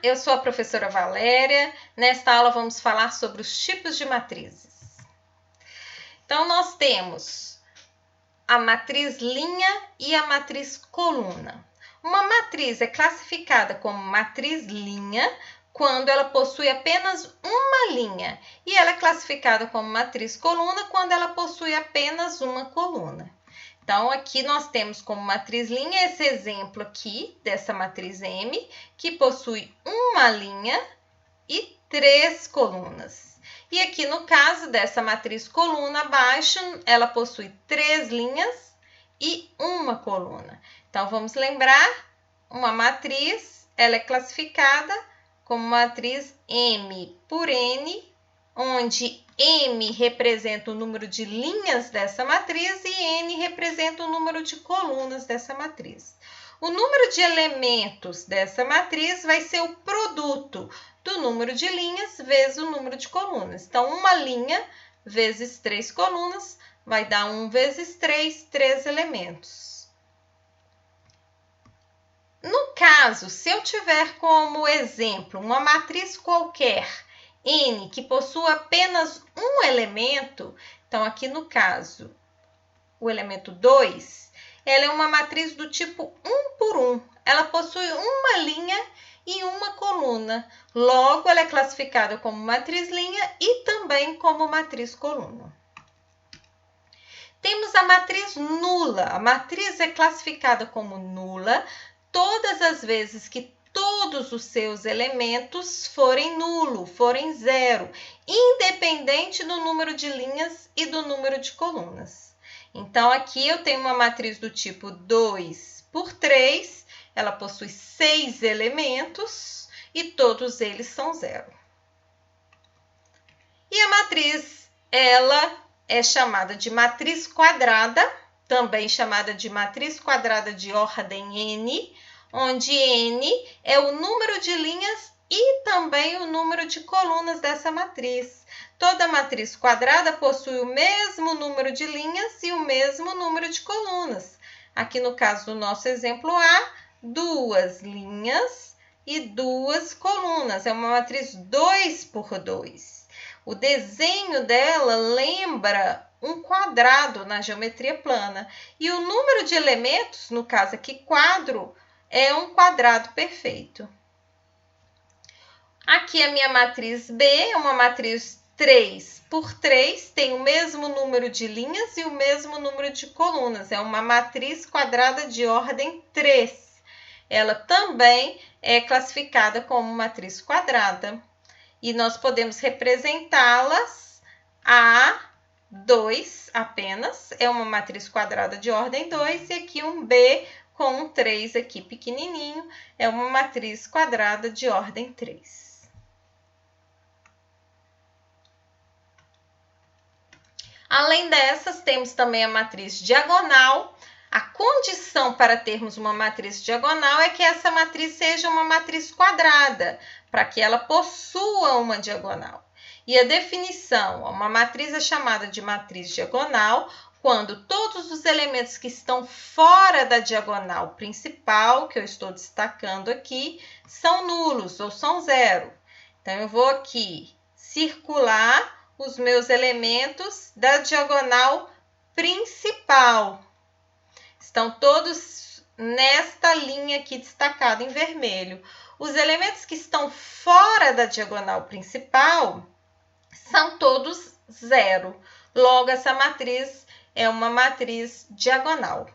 eu sou a professora Valéria. Nesta aula vamos falar sobre os tipos de matrizes. Então, nós temos a matriz linha e a matriz coluna. Uma matriz é classificada como matriz linha quando ela possui apenas uma linha, e ela é classificada como matriz coluna quando ela possui apenas uma coluna. Então, aqui nós temos como matriz linha esse exemplo aqui, dessa matriz M, que possui uma linha e 3 colunas. E aqui no caso dessa matriz coluna abaixo, ela possui 3 linhas e uma coluna. Então, vamos lembrar, uma matriz, ela é classificada como matriz M por N, onde M representa o número de linhas dessa matriz e N representa o número de colunas dessa matriz. O número de elementos dessa matriz vai ser o produto do número de linhas vezes o número de colunas. Então, uma linha vezes 3 colunas vai dar 1 vezes 3, 3 elementos. No caso, se eu tiver como exemplo uma matriz qualquer, N, que possua apenas um elemento, então aqui no caso, o elemento 2, ela é uma matriz do tipo 1 por 1. Ela possui uma linha e uma coluna. Logo, ela é classificada como matriz linha e também como matriz coluna. Temos a matriz nula. A matriz é classificada como nula todas as vezes que todos os seus elementos forem nulo, forem zero, independente do número de linhas e do número de colunas. Então, aqui eu tenho uma matriz do tipo 2 por 3, ela possui 6 elementos e todos eles são zero. E a matriz, ela é chamada de matriz quadrada, também chamada de matriz quadrada de ordem N, onde N é o número de linhas e também o número de colunas dessa matriz. Toda matriz quadrada possui o mesmo número de linhas e o mesmo número de colunas. Aqui no caso do nosso exemplo A, 2 linhas e 2 colunas. É uma matriz 2 por 2. O desenho dela lembra um quadrado na geometria plana. E o número de elementos, no caso aqui quadro, é um quadrado perfeito. Aqui a minha matriz B é uma matriz 3 por 3, tem o mesmo número de linhas e o mesmo número de colunas. É uma matriz quadrada de ordem 3. Ela também é classificada como matriz quadrada. E nós podemos representá-las A2 apenas, é uma matriz quadrada de ordem 2, e aqui um B com um 3 aqui pequenininho, é uma matriz quadrada de ordem 3. Além dessas, temos também a matriz diagonal. A condição para termos uma matriz diagonal é que essa matriz seja uma matriz quadrada, para que ela possua uma diagonal. E a definição, uma matriz é chamada de matriz diagonal quando todos os elementos que estão fora da diagonal principal, que eu estou destacando aqui, são nulos ou são zero. Então, eu vou aqui circular os meus elementos da diagonal principal. Estão todos nesta linha aqui destacada em vermelho. Os elementos que estão fora da diagonal principal são todos zero. Logo, essa matriz é uma matriz diagonal.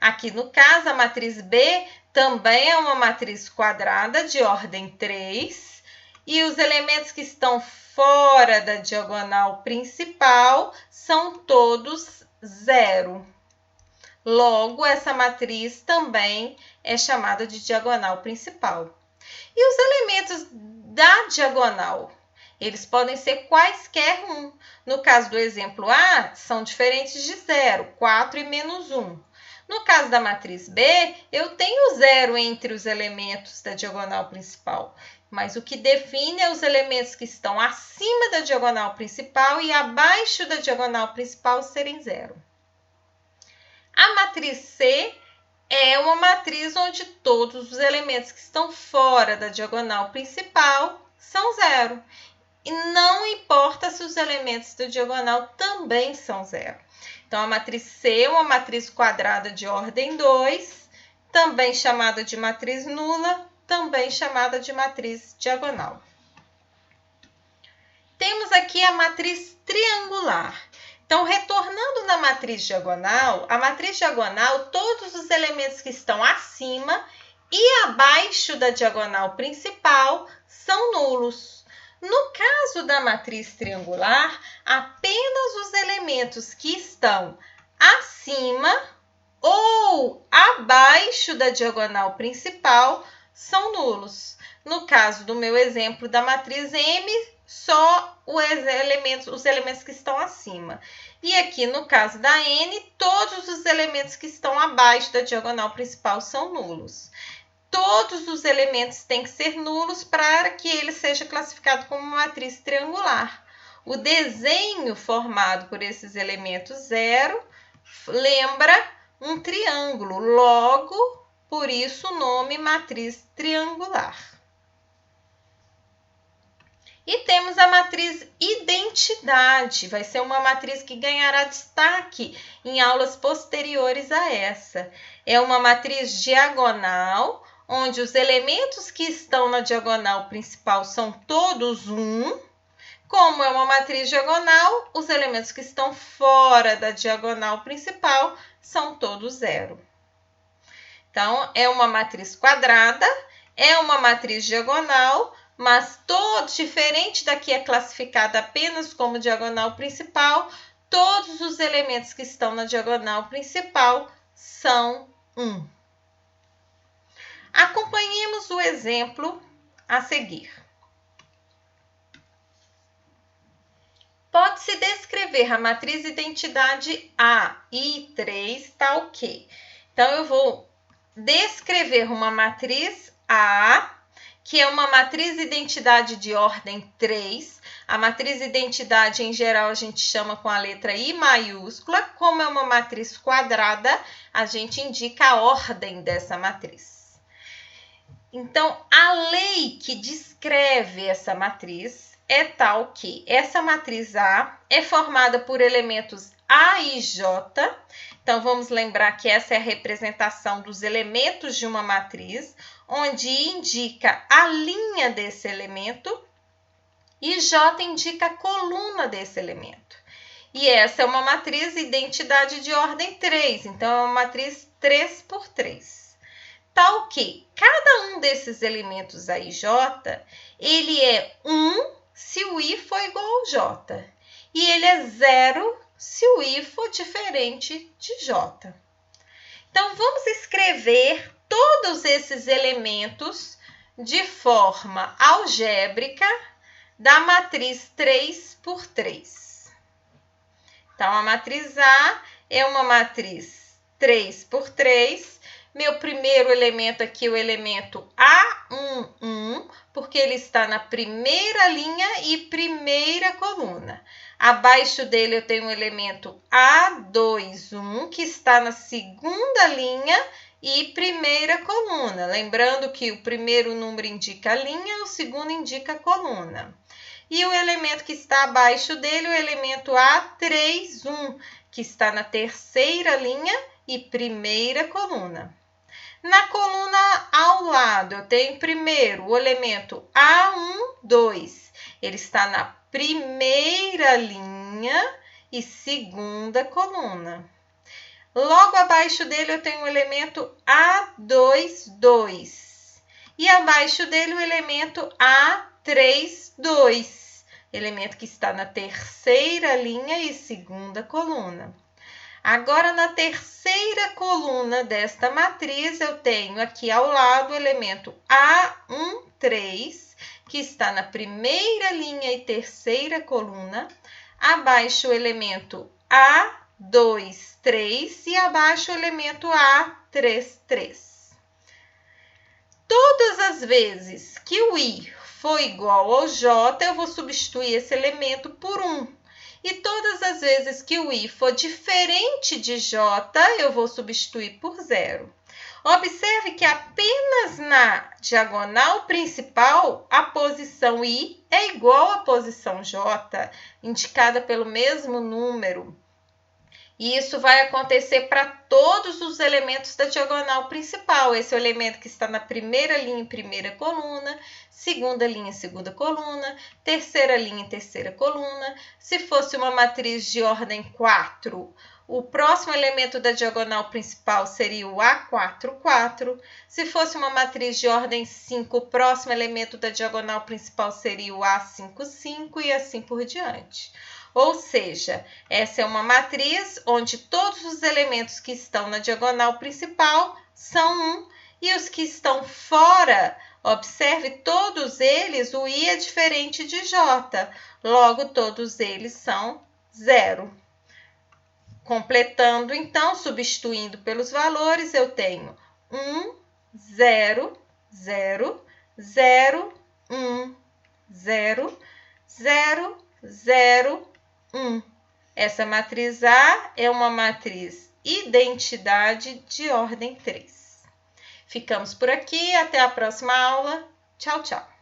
Aqui no caso, a matriz B também é uma matriz quadrada de ordem 3. E os elementos que estão fora da diagonal principal são todos zero. Logo, essa matriz também é chamada de diagonal principal. E os elementos da diagonal? Eles podem ser quaisquer um. No caso do exemplo A, são diferentes de zero, 4 e menos 1. No caso da matriz B, eu tenho zero entre os elementos da diagonal principal. Mas o que define é os elementos que estão acima da diagonal principal e abaixo da diagonal principal serem zero. A matriz C é uma matriz onde todos os elementos que estão fora da diagonal principal são zero. E não importa se os elementos da diagonal também são zero. Então, a matriz C é uma matriz quadrada de ordem 2, também chamada de matriz nula, também chamada de matriz diagonal. Temos aqui a matriz triangular. Então, retornando na matriz diagonal, a matriz diagonal, todos os elementos que estão acima e abaixo da diagonal principal são nulos. No caso da matriz triangular, apenas os elementos que estão acima ou abaixo da diagonal principal são nulos. No caso do meu exemplo da matriz M, só os elementos que estão acima. E aqui, no caso da N, todos os elementos que estão abaixo da diagonal principal são nulos. Todos os elementos têm que ser nulos para que ele seja classificado como uma matriz triangular. O desenho formado por esses elementos zero lembra um triângulo, logo, por isso o nome matriz triangular. E temos a matriz identidade, vai ser uma matriz que ganhará destaque em aulas posteriores a essa. É uma matriz diagonal, onde os elementos que estão na diagonal principal são todos 1. Como é uma matriz diagonal, os elementos que estão fora da diagonal principal são todos 0. Então, é uma matriz quadrada, é uma matriz diagonal, mas diferente da que é classificada apenas como diagonal principal, todos os elementos que estão na diagonal principal são 1. Acompanhemos o exemplo a seguir. Pode-se descrever a matriz identidade A e 3 tal que. Então, eu vou descrever uma matriz A, que é uma matriz identidade de ordem 3. A matriz identidade, em geral, a gente chama com a letra I maiúscula. Como é uma matriz quadrada, a gente indica a ordem dessa matriz. Então, a lei que descreve essa matriz é tal que essa matriz A é formada por elementos A e J. Então, vamos lembrar que essa é a representação dos elementos de uma matriz, onde I indica a linha desse elemento e J indica a coluna desse elemento. E essa é uma matriz identidade de ordem 3, então é uma matriz 3 por 3. Tal que cada um desses elementos A e J, ele é 1 se o I for igual ao J, e ele é 0 se o I for diferente de J. Então, vamos escrever todos esses elementos de forma algébrica da matriz 3 por 3. Então, a matriz A é uma matriz 3 por 3. Meu primeiro elemento aqui é o elemento A11, porque ele está na primeira linha e primeira coluna. Abaixo dele eu tenho o elemento A21, que está na segunda linha e primeira coluna. Lembrando que o primeiro número indica a linha, o segundo indica a coluna. E o elemento que está abaixo dele, o elemento A31, que está na terceira linha e primeira coluna. Na coluna ao lado, eu tenho primeiro o elemento A12. Ele está na primeira linha e segunda coluna. Logo abaixo dele, eu tenho o elemento A22. E abaixo dele, o elemento A32. Elemento que está na terceira linha e segunda coluna. Agora, na terceira coluna desta matriz, eu tenho aqui ao lado o elemento A13, que está na primeira linha e terceira coluna. Abaixo o elemento A23 e abaixo o elemento A33. Todas as vezes que o I for igual ao J, eu vou substituir esse elemento por 1. E todas as vezes que o I for diferente de J, eu vou substituir por 0. Observe que apenas na diagonal principal, a posição I é igual à posição J, indicada pelo mesmo número. E isso vai acontecer para todos os elementos da diagonal principal. Esse é o elemento que está na primeira linha em primeira coluna, segunda linha em segunda coluna, terceira linha em terceira coluna. Se fosse uma matriz de ordem 4, o próximo elemento da diagonal principal seria o A4, 4. Se fosse uma matriz de ordem 5, o próximo elemento da diagonal principal seria o A5, 5 e assim por diante. Ou seja, essa é uma matriz onde todos os elementos que estão na diagonal principal são 1 e os que estão fora, observe, todos eles, o I é diferente de J, logo todos eles são 0. Completando, então, substituindo pelos valores, eu tenho 1, 0, 0, 0, 1, 0, 0, 0, 1. Essa matriz A é uma matriz identidade de ordem 3. Ficamos por aqui, até a próxima aula. Tchau, tchau.